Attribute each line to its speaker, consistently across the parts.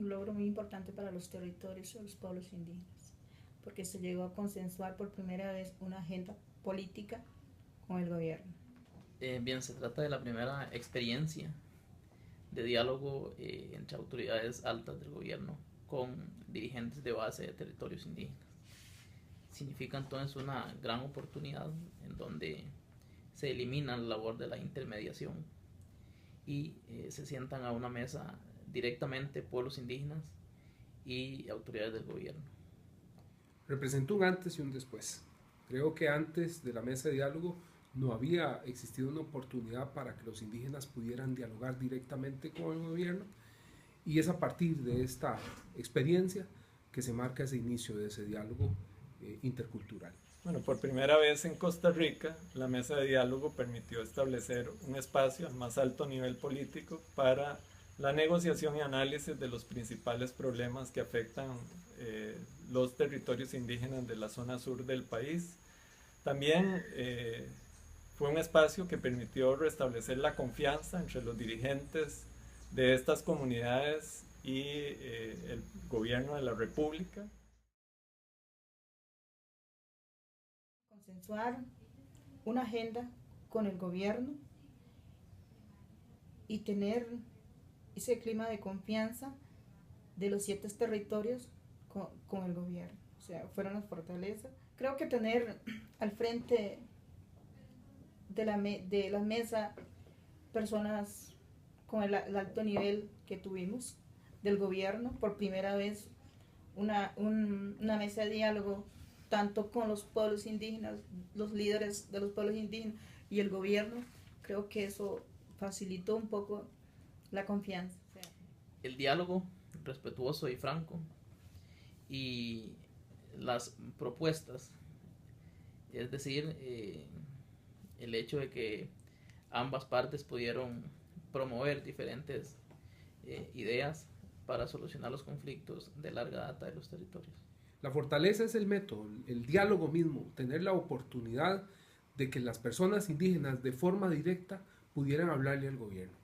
Speaker 1: un logro muy importante para los territorios y los pueblos indígenas, porque se llegó a consensuar por primera vez una agenda política con el gobierno.
Speaker 2: Bien, se trata de la primera experiencia de diálogo entre autoridades altas del gobierno con dirigentes de base de territorios indígenas. Significa entonces una gran oportunidad en donde se elimina la labor de la intermediación y se sientan a una mesa directamente pueblos indígenas y autoridades del gobierno.
Speaker 3: Representa un antes y un después. Creo que antes de la mesa de diálogo no había existido una oportunidad para que los indígenas pudieran dialogar directamente con el gobierno, y es a partir de esta experiencia que se marca ese inicio de ese diálogo intercultural.
Speaker 4: Bueno, por primera vez en Costa Rica, la mesa de diálogo permitió establecer un espacio al más alto nivel político para la negociación y análisis de los principales problemas que afectan los territorios indígenas de la zona sur del país. También fue un espacio que permitió restablecer la confianza entre los dirigentes de estas comunidades y el gobierno de la República.
Speaker 1: Consensuar una agenda con el gobierno y tener ese clima de confianza de los 7 territorios con el gobierno. O sea, fueron las fortalezas. Creo que tener al frente de la mesa personas con el alto nivel que tuvimos del gobierno, por primera vez una mesa de diálogo tanto con los pueblos indígenas, los líderes de los pueblos indígenas y el gobierno, creo que eso facilitó un poco la confianza.
Speaker 2: El diálogo respetuoso y franco y las propuestas, es decir, el hecho de que ambas partes pudieron promover diferentes ideas para solucionar los conflictos de larga data de los territorios.
Speaker 3: La fortaleza es el método, el diálogo mismo, tener la oportunidad de que las personas indígenas de forma directa pudieran hablarle al gobierno,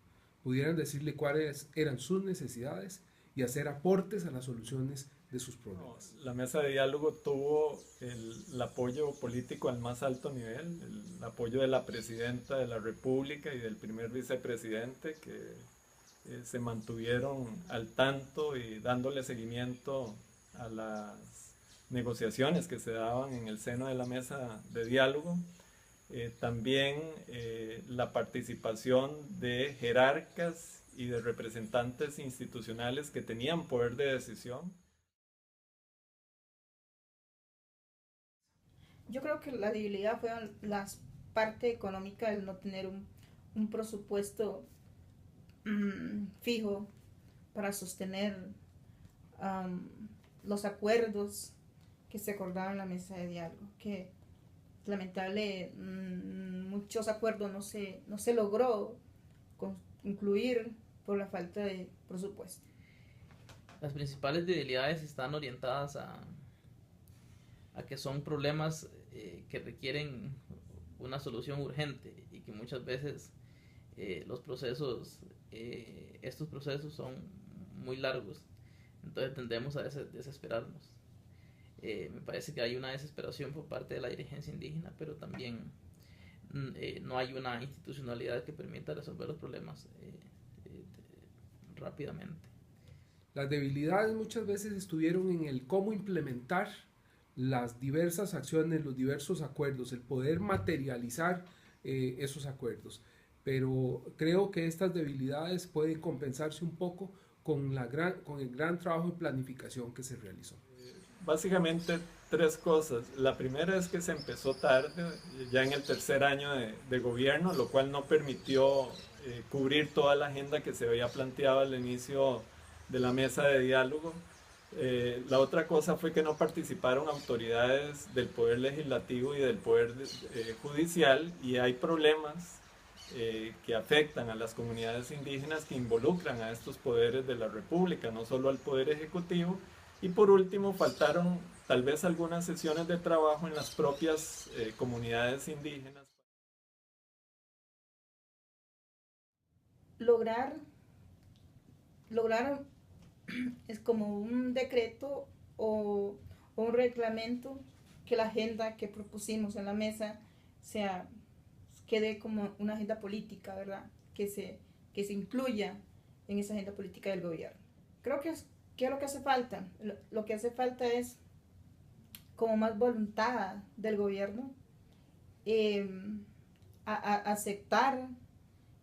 Speaker 3: pudieran decirle cuáles eran sus necesidades y hacer aportes a las soluciones de sus problemas.
Speaker 4: La mesa de diálogo tuvo el apoyo político al más alto nivel, el apoyo de la presidenta de la República y del primer vicepresidente, que se mantuvieron al tanto y dándole seguimiento a las negociaciones que se daban en el seno de la mesa de diálogo. También la participación de jerarcas y de representantes institucionales que tenían poder de decisión.
Speaker 1: Yo creo que la debilidad fue la parte económica, el no tener un presupuesto fijo para sostener los acuerdos que se acordaban en la mesa de diálogo, que lamentable muchos acuerdos no se logró concluir por la falta de presupuesto.
Speaker 2: Las principales debilidades están orientadas a que son problemas que requieren una solución urgente y que muchas veces estos procesos son muy largos, entonces tendemos a desesperarnos. Me parece que hay una desesperación por parte de la dirigencia indígena, pero también no hay una institucionalidad que permita resolver los problemas rápidamente.
Speaker 3: Las debilidades muchas veces estuvieron en el cómo implementar las diversas acciones, los diversos acuerdos, el poder materializar esos acuerdos. Pero creo que estas debilidades pueden compensarse un poco con el gran trabajo de planificación que se realizó.
Speaker 4: Básicamente 3 cosas. La primera es que se empezó tarde, ya en el tercer año de gobierno, lo cual no permitió cubrir toda la agenda que se había planteado al inicio de la mesa de diálogo. La otra cosa fue que no participaron autoridades del Poder Legislativo y del Poder Judicial, y hay problemas que afectan a las comunidades indígenas que involucran a estos poderes de la República, no solo al Poder Ejecutivo. Y por último, faltaron tal vez algunas sesiones de trabajo en las propias comunidades indígenas.
Speaker 1: Lograr es como un decreto o un reglamento, que la agenda que propusimos en la mesa quede como una agenda política, ¿verdad? Que se incluya en esa agenda política del gobierno. Creo que ¿qué es lo que hace falta? Lo que hace falta es como más voluntad del gobierno, aceptar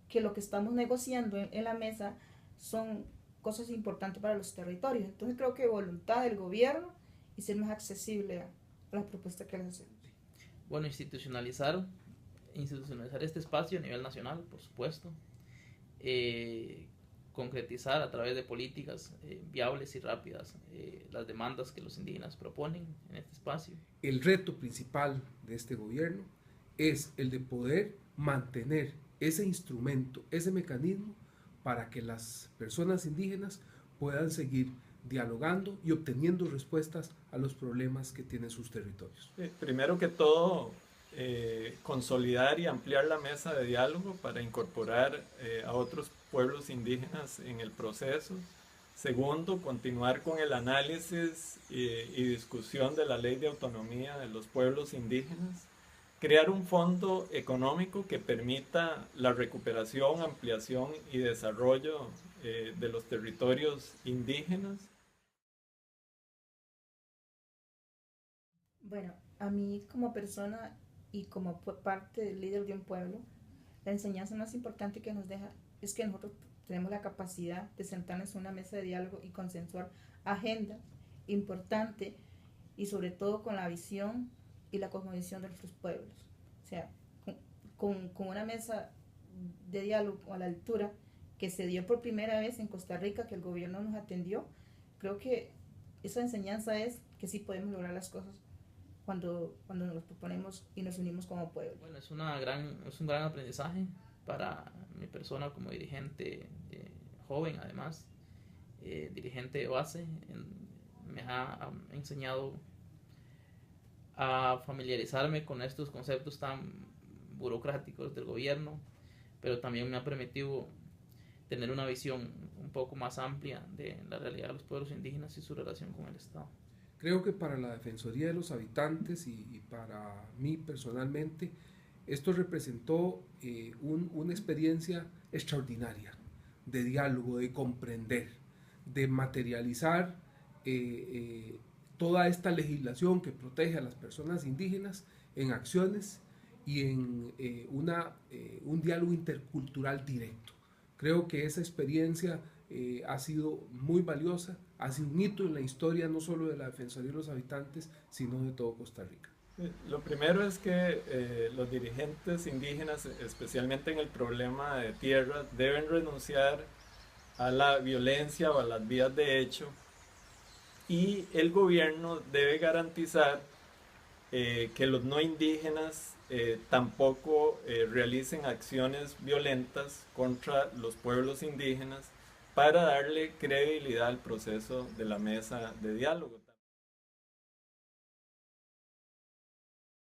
Speaker 1: que lo que estamos negociando en la mesa son cosas importantes para los territorios. Entonces creo que voluntad del gobierno y ser más accesible a las propuestas que les hacemos.
Speaker 2: Bueno, institucionalizar este espacio a nivel nacional, por supuesto. Concretizar a través de políticas viables y rápidas las demandas que los indígenas proponen en este espacio.
Speaker 3: El reto principal de este gobierno es el de poder mantener ese instrumento, ese mecanismo, para que las personas indígenas puedan seguir dialogando y obteniendo respuestas a los problemas que tienen sus territorios.
Speaker 4: Primero que todo, consolidar y ampliar la mesa de diálogo para incorporar a otros pueblos indígenas en el proceso. Segundo, continuar con el análisis y discusión de la ley de autonomía de los pueblos indígenas. Crear un fondo económico que permita la recuperación, ampliación y desarrollo de los territorios indígenas.
Speaker 1: Bueno, a mí como persona y como parte del líder de un pueblo, la enseñanza más importante que nos deja es que nosotros tenemos la capacidad de sentarnos en una mesa de diálogo y consensuar agenda importante, y sobre todo con la visión y la cosmovisión de nuestros pueblos. O sea, con una mesa de diálogo a la altura que se dio por primera vez en Costa Rica, que el gobierno nos atendió, creo que esa enseñanza es que sí podemos lograr las cosas cuando nos los proponemos y nos unimos como pueblo.
Speaker 2: Bueno, es un gran aprendizaje para mi persona como dirigente joven, además, dirigente de base. Me ha enseñado a familiarizarme con estos conceptos tan burocráticos del gobierno, pero también me ha permitido tener una visión un poco más amplia de la realidad de los pueblos indígenas y su relación con el Estado.
Speaker 3: Creo que para la Defensoría de los Habitantes y para mí personalmente, esto representó una experiencia extraordinaria de diálogo, de comprender, de materializar toda esta legislación que protege a las personas indígenas en acciones y en un diálogo intercultural directo. Creo que esa experiencia ha sido muy valiosa, ha sido un hito en la historia no solo de la Defensoría de los Habitantes, sino de todo Costa Rica.
Speaker 4: Lo primero es que los dirigentes indígenas, especialmente en el problema de tierra, deben renunciar a la violencia o a las vías de hecho, y el gobierno debe garantizar que los no indígenas tampoco realicen acciones violentas contra los pueblos indígenas, para darle credibilidad al proceso de la mesa de diálogo.